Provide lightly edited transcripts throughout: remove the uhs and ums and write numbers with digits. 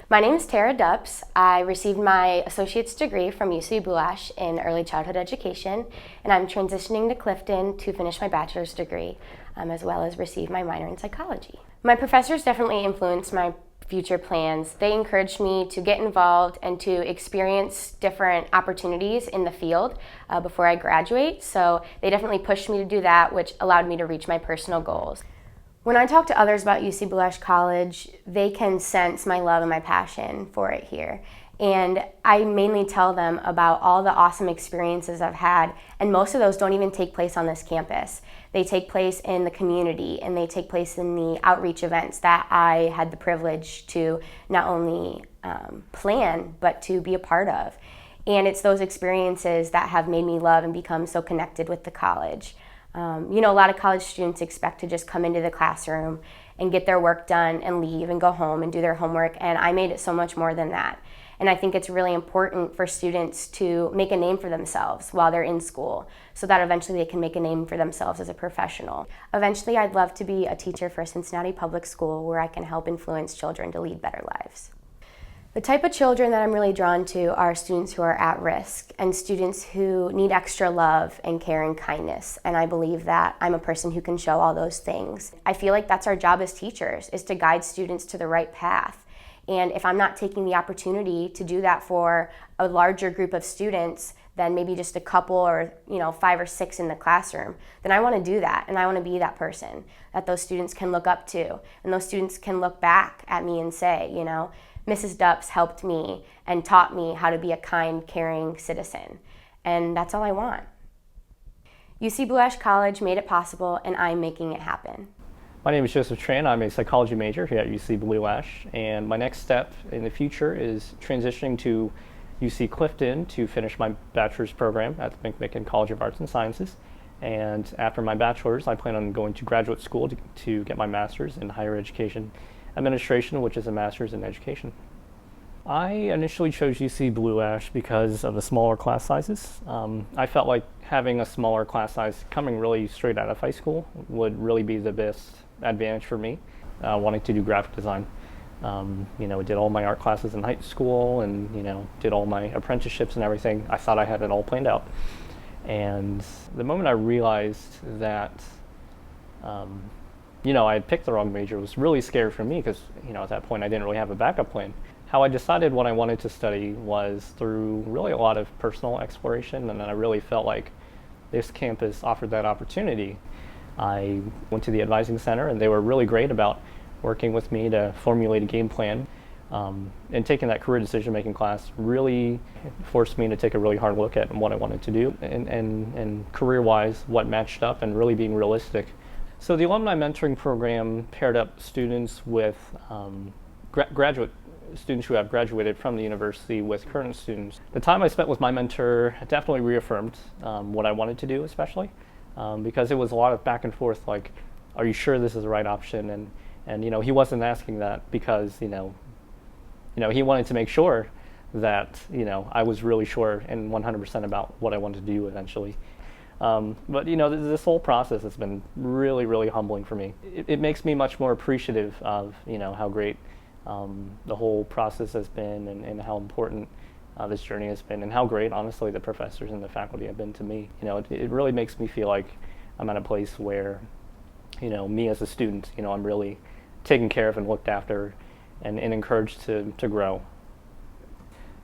My name is Tara Dupps. I received my associate's degree from UC Blue Ash in early childhood education, and I'm transitioning to Clifton to finish my bachelor's degree, as well as receive my minor in psychology. My professors definitely influenced my future plans. They encouraged me to get involved and to experience different opportunities in the field before I graduate, so they definitely pushed me to do that, which allowed me to reach my personal goals. When I talk to others about UC Blue Ash College, they can sense my love and my passion for it here. And I mainly tell them about all the awesome experiences I've had, and most of those don't even take place on this campus. They take place in the community, and they take place in the outreach events that I had the privilege to not only plan, but to be a part of. And it's those experiences that have made me love and become so connected with the college. A lot of college students expect to just come into the classroom and get their work done and leave and go home and do their homework, and I made it so much more than that. And I think it's really important for students to make a name for themselves while they're in school so that eventually they can make a name for themselves as a professional. Eventually, I'd love to be a teacher for Cincinnati Public School where I can help influence children to lead better lives. The type of children that I'm really drawn to are students who are at risk and students who need extra love and care and kindness. And I believe that I'm a person who can show all those things. I feel like that's our job as teachers, is to guide students to the right path. And if I'm not taking the opportunity to do that for a larger group of students than maybe just a couple or 5 or 6 in the classroom, then I want to do that, and I want to be that person that those students can look up to, and those students can look back at me and say, Mrs. Dupps helped me and taught me how to be a kind, caring citizen. And that's all I want. UC Blue Ash College made it possible, and I'm making it happen. My name is Joseph Tran. I'm a psychology major here at UC Blue Ash, and my next step in the future is transitioning to UC Clifton to finish my bachelor's program at the McMicken College of Arts and Sciences. And after my bachelor's, I plan on going to graduate school to get my master's in higher education administration, which is a master's in education. I initially chose UC Blue Ash because of the smaller class sizes. I felt like having a smaller class size coming really straight out of high school would really be the best advantage for me, wanting to do graphic design. Did all my art classes in high school and, did all my apprenticeships and everything. I thought I had it all planned out. And the moment I realized that I had picked the wrong major, was really scary for me because, at that point I didn't really have a backup plan. How I decided what I wanted to study was through really a lot of personal exploration, and then I really felt like this campus offered that opportunity. I went to the advising center, and they were really great about working with me to formulate a game plan. And taking that career decision-making class really forced me to take a really hard look at what I wanted to do and career-wise, what matched up, and really being realistic. So the alumni mentoring program paired up students with graduate students who have graduated from the university with current students. The time I spent with my mentor definitely reaffirmed what I wanted to do, especially because it was a lot of back and forth, like, are you sure this is the right option? And he wasn't asking that because he wanted to make sure that I was really sure and 100% about what I wanted to do eventually. But this whole process has been really, really humbling for me. It makes me much more appreciative of how great the whole process has been, and how important this journey has been, and how great, honestly, the professors and the faculty have been to me. It really makes me feel like I'm at a place where me as a student, I'm really taken care of and looked after and encouraged to grow.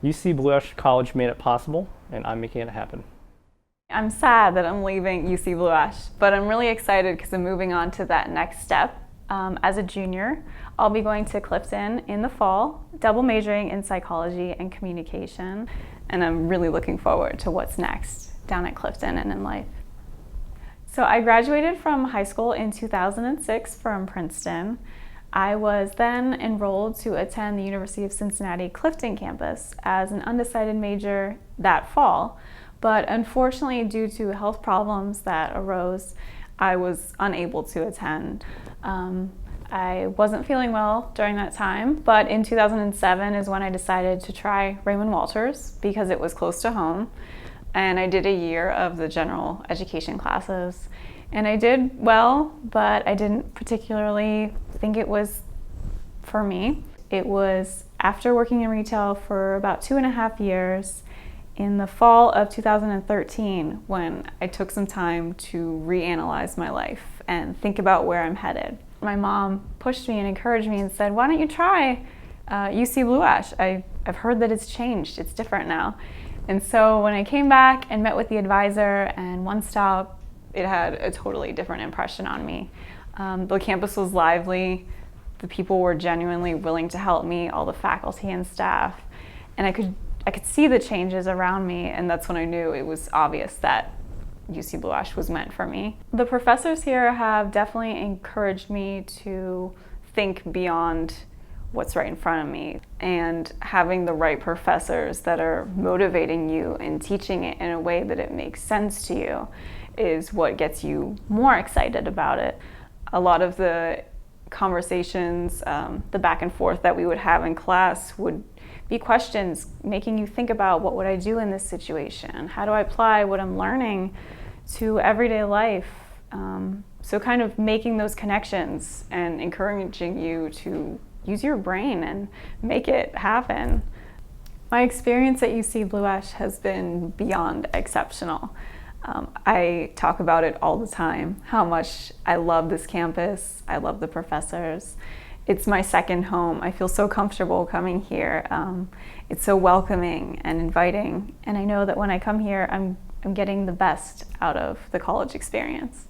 UC Blue Ash College made it possible, and I'm making it happen. I'm sad that I'm leaving UC Blue Ash, but I'm really excited because I'm moving on to that next step. As a junior, I'll be going to Clifton in the fall, double majoring in psychology and communication, and I'm really looking forward to what's next down at Clifton and in life. So I graduated from high school in 2006 from Princeton. I was then enrolled to attend the University of Cincinnati Clifton campus as an undecided major that fall, but unfortunately, due to health problems that arose, I was unable to attend. I wasn't feeling well during that time, but in 2007 is when I decided to try Raymond Walters because it was close to home. And I did a year of the general education classes. And I did well, but I didn't particularly think it was for me. It was after working in retail for about 2.5 years in the fall of 2013 when I took some time to reanalyze my life and think about where I'm headed. My mom pushed me and encouraged me and said, why don't you try UC Blue Ash? I've heard that it's changed, it's different now. And so when I came back and met with the advisor and One Stop, it had a totally different impression on me. The campus was lively, the people were genuinely willing to help me, all the faculty and staff, and I could see the changes around me, and that's when I knew it was obvious that UC Blue Ash was meant for me. The professors here have definitely encouraged me to think beyond what's right in front of me, and having the right professors that are motivating you and teaching it in a way that it makes sense to you is what gets you more excited about it. A lot of the conversations, the back and forth that we would have in class would be questions making you think about, what would I do in this situation? How do I apply what I'm learning to everyday life? So kind of making those connections and encouraging you to use your brain and make it happen. My experience at UC Blue Ash has been beyond exceptional. I talk about it all the time, how much I love this campus, I love the professors. It's my second home. I feel so comfortable coming here. It's so welcoming and inviting, and I know that when I come here, I'm getting the best out of the college experience.